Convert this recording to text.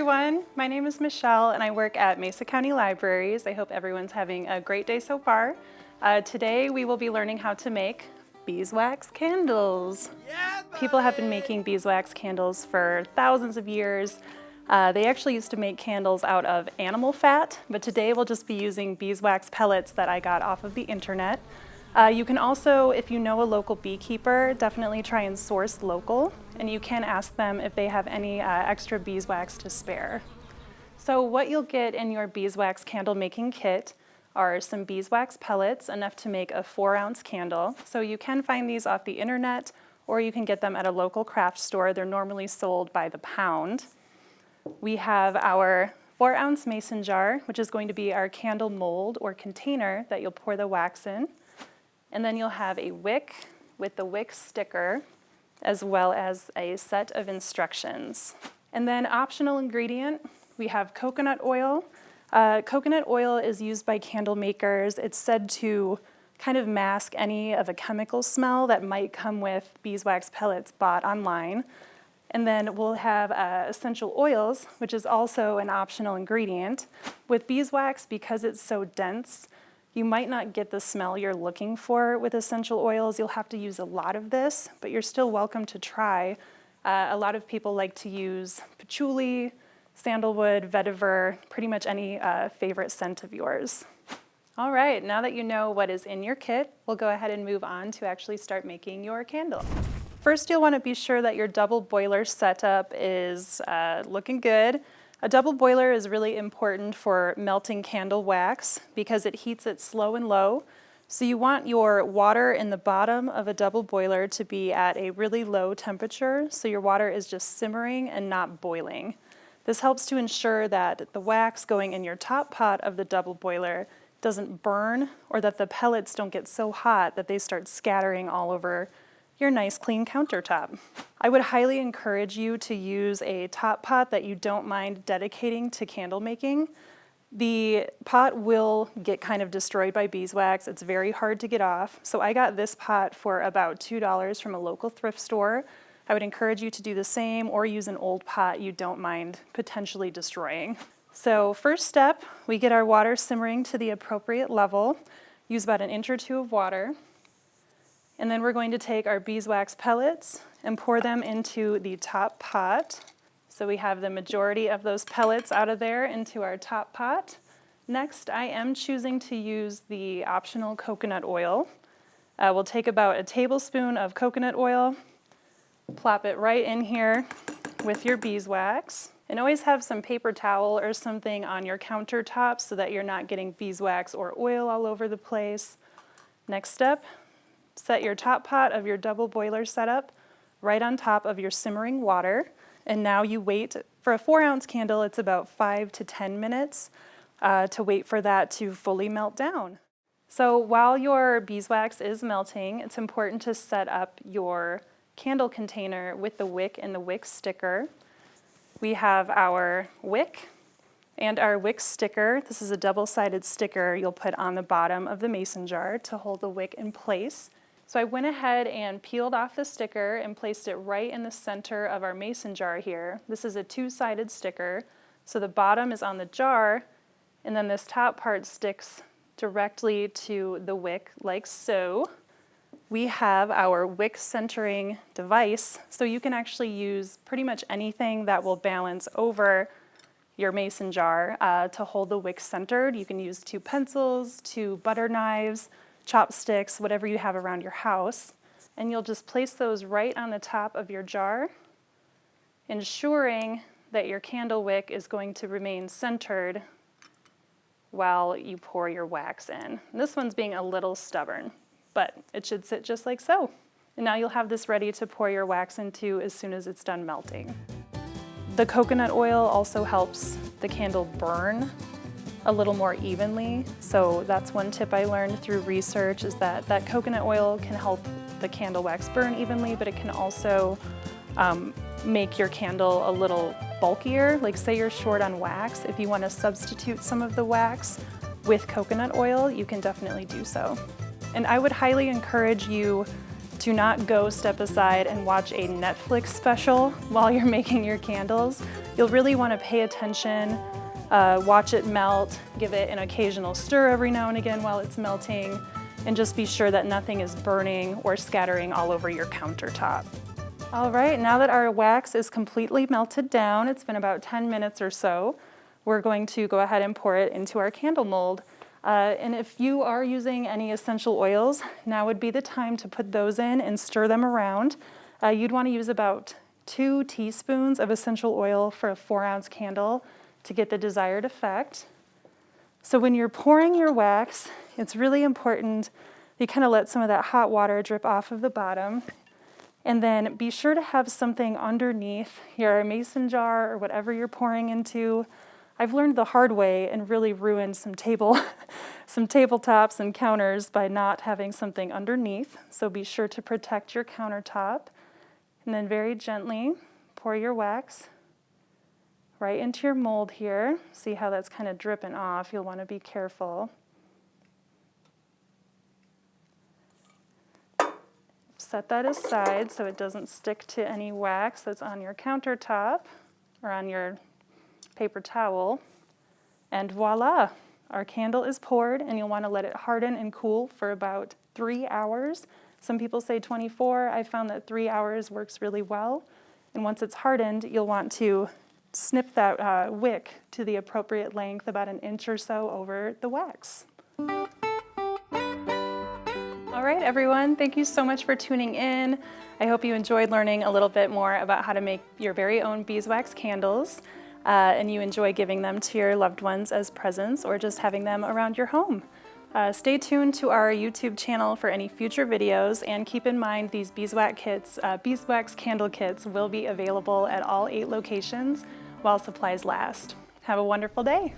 everyone, my name is Michelle and I work at Mesa County Libraries. I hope everyone's having a great day so far. Today we will be learning how to make beeswax candles. Yeah, people have been making beeswax candles for thousands of years. They actually used to make candles out of animal fat, but today we'll just be using beeswax pellets that I got off of the internet. You can also, if you know a local beekeeper, definitely try and source local, and you can ask them if they have any extra beeswax to spare. So what you'll get in your beeswax candle making kit are some beeswax pellets, enough to make a 4-ounce candle. So you can find these off the internet, or you can get them at a local craft store. They're normally sold by the pound. We have our 4-ounce mason jar, which is going to be our candle mold or container that you'll pour the wax in. And then you'll have a wick with the wick sticker, as well as a set of instructions. And then optional ingredient, we have coconut oil. Coconut oil is used by candle makers. It's said to kind of mask any of a chemical smell that might come with beeswax pellets bought online. And then we'll have essential oils, which is also an optional ingredient. With beeswax, because it's so dense, you might not get the smell you're looking for with essential oils. You'll have to use a lot of this, but you're still welcome to try. A lot of people like to use patchouli, sandalwood, vetiver, pretty much any favorite scent of yours. All right, now that you know what is in your kit, we'll go ahead and move on to actually start making your candle. First, you'll want to be sure that your double boiler setup is looking good. A double boiler is really important for melting candle wax because it heats it slow and low. So you want your water in the bottom of a double boiler to be at a really low temperature, so your water is just simmering and not boiling. This helps to ensure that the wax going in your top pot of the double boiler doesn't burn, or that the pellets don't get so hot that they start scattering all over your nice clean countertop. I would highly encourage you to use a top pot that you don't mind dedicating to candle making. The pot will get kind of destroyed by beeswax. It's very hard to get off. So I got this pot for about $2 from a local thrift store. I would encourage you to do the same, or use an old pot you don't mind potentially destroying. So first step, we get our water simmering to the appropriate level. Use about 1 inch or 2 of water. And then we're going to take our beeswax pellets and pour them into the top pot. So we have the majority of those pellets out of there into our top pot. Next, I am choosing to use the optional coconut oil. We'll take about 1 tablespoon of coconut oil, plop it right in here with your beeswax. And always have some paper towel or something on your countertop so that you're not getting beeswax or oil all over the place. Next step, set your top pot of your double boiler setup right on top of your simmering water. And now you wait. For a 4-ounce candle, it's about 5 to 10 minutes to wait for that to fully melt down. So while your beeswax is melting, it's important to set up your candle container with the wick and the wick sticker. We have our wick and our wick sticker. This is a double-sided sticker you'll put on the bottom of the mason jar to hold the wick in place. So I went ahead and peeled off the sticker and placed it right in the center of our mason jar here. This is a 2-sided sticker, so the bottom is on the jar, and then this top part sticks directly to the wick like so. We have our wick centering device, so you can actually use pretty much anything that will balance over your mason jar to hold the wick centered. You can use 2 pencils, 2 butter knives, chopsticks, whatever you have around your house. And you'll just place those right on the top of your jar, ensuring that your candle wick is going to remain centered while you pour your wax in. And this one's being a little stubborn, but it should sit just like so. And now you'll have this ready to pour your wax into as soon as it's done melting. The coconut oil also helps the candle burn a little more evenly. So that's one tip I learned through research, is that coconut oil can help the candle wax burn evenly, but it can also make your candle a little bulkier. Like say you're short on wax, if you want to substitute some of the wax with coconut oil, you can definitely do so. And I would highly encourage you Do not go step aside and watch a Netflix special while you're making your candles. You'll really want to pay attention, watch it melt, give it an occasional stir every now and again while it's melting, and just be sure that nothing is burning or scattering all over your countertop. All right, now that our wax is completely melted down, it's been about 10 minutes or so, we're going to go ahead and pour it into our candle mold. And if you are using any essential oils, now would be the time to put those in and stir them around. You'd want to use about 2 teaspoons of essential oil for a 4-ounce candle to get the desired effect. So when you're pouring your wax, it's really important you kind of let some of that hot water drip off of the bottom. And then be sure to have something underneath your mason jar or whatever you're pouring into. I've learned the hard way and really ruined some tabletops and counters by not having something underneath. So be sure to protect your countertop. And then very gently pour your wax right into your mold here. See how that's kind of dripping off. You'll want to be careful. Set that aside so it doesn't stick to any wax that's on your countertop or on your paper towel, and voila, our candle is poured, and you'll want to let it harden and cool for about 3 hours. Some people say 24. I found that 3 hours works really well, and once it's hardened, you'll want to snip that wick to the appropriate length, about 1 inch or so over the wax. All right, everyone, thank you so much for tuning in. I hope you enjoyed learning a little bit more about how to make your very own beeswax candles. And you enjoy giving them to your loved ones as presents or just having them around your home. Stay tuned to our YouTube channel for any future videos, and keep in mind these beeswax candle kits will be available at all 8 locations while supplies last. Have a wonderful day.